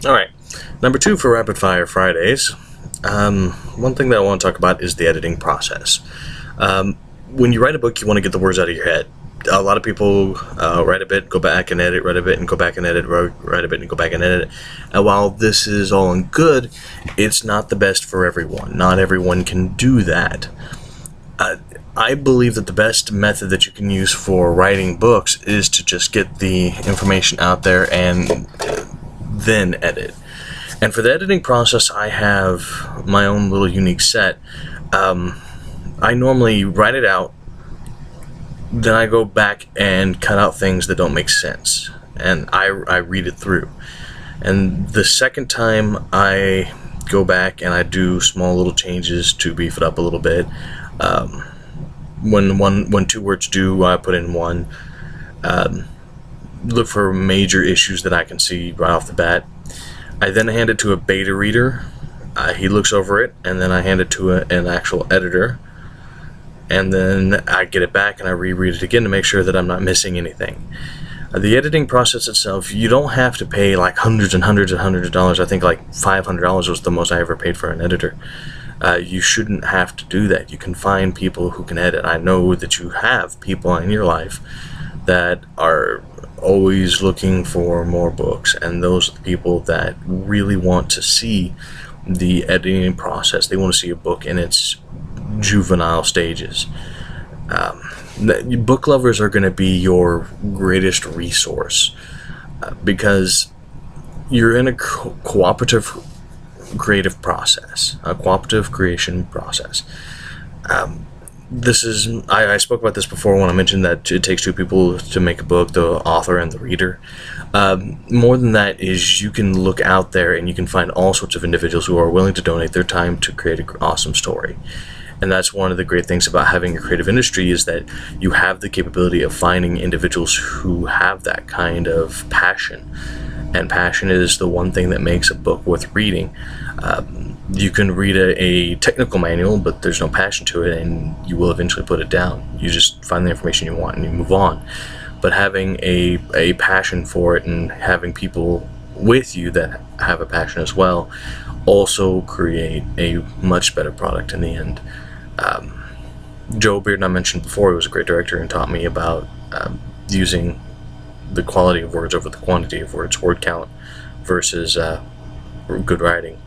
Alright, number 2 for Rapid Fire Fridays. One thing that I want to talk about is the editing process. When you write a book, you want to get the words out of your head. A lot of people write a bit, go back and edit, write a bit and go back and edit, write a bit and go back and edit. And while this is all in good, it's not the best for everyone. Not everyone can do that. I believe that the best method that you can use for writing books is to just get the information out there and then edit. And for the editing process, I have my own little unique set. I normally write it out, then I go back and cut out things that don't make sense, and I read it through. And the second time I go back and I do small little changes to beef it up a little bit. When 2 words due, I put in 1. Look for major issues that I can see right off the bat. I then hand it to a beta reader. He looks over it, and then I hand it to an actual editor. And then I get it back and I reread it again to make sure that I'm not missing anything. The editing process itself, you don't have to pay like hundreds and hundreds and hundreds of dollars. I think like $500 was the most I ever paid for an editor. You shouldn't have to do that. You can find people who can edit. I know that you have people in your life that are always looking for more books, and those are the people that really want to see the editing process. They want to see a book in its juvenile stages. Book lovers are going to be your greatest resource because you're in a cooperative creative process, a cooperative creation process. I spoke about this before when I mentioned that it takes 2 people to make a book, the author and the reader. More than that is you can look out there and you can find all sorts of individuals who are willing to donate their time to create an awesome story. And that's one of the great things about having a creative industry, is that you have the capability of finding individuals who have that kind of passion. And passion is the one thing that makes a book worth reading. You can read a technical manual, but there's no passion to it, and you will eventually put it down. You just find the information you want and you move on. But having a passion for it and having people with you that have a passion as well also create a much better product in the end. Joe Bearden, I mentioned before, he was a great director and taught me about using the quality of words over the quantity of words, word count versus good writing.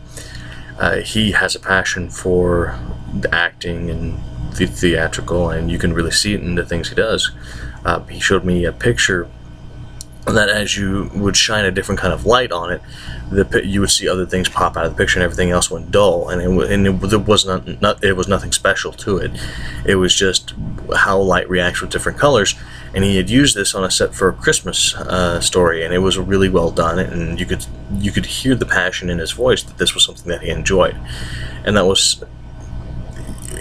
He has a passion for the acting and the theatrical, and you can really see it in the things he does. He showed me a picture that as you would shine a different kind of light on it, you would see other things pop out of the picture, and everything else went dull. And it was nothing special to it. It was just how light reacts with different colors. And he had used this on a set for a Christmas story, and it was really well done. And you could hear the passion in his voice that this was something that he enjoyed, and that was,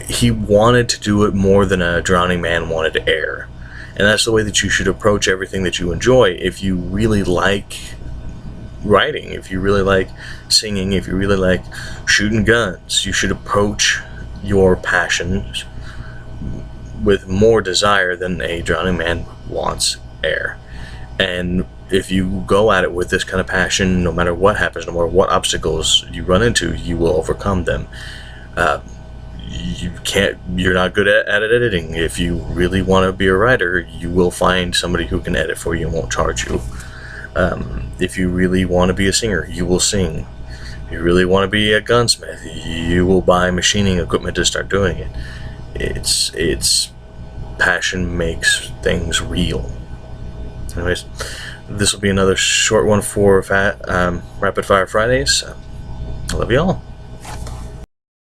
he wanted to do it more than a drowning man wanted to air. And that's the way that you should approach everything that you enjoy. If you really like writing, if you really like singing, if you really like shooting guns, you should approach your passions with more desire than a drowning man wants air. And if you go at it with this kind of passion, no matter what happens, no matter what obstacles you run into, you will overcome them. You're not good at editing. If you really want to be a writer, you will find somebody who can edit for you and won't charge you. If you really want to be a singer, you will sing. If you really want to be a gunsmith, you will buy machining equipment to start doing it. It's passion makes things real. Anyways, this will be another short one for Rapid Fire Fridays. I love you all.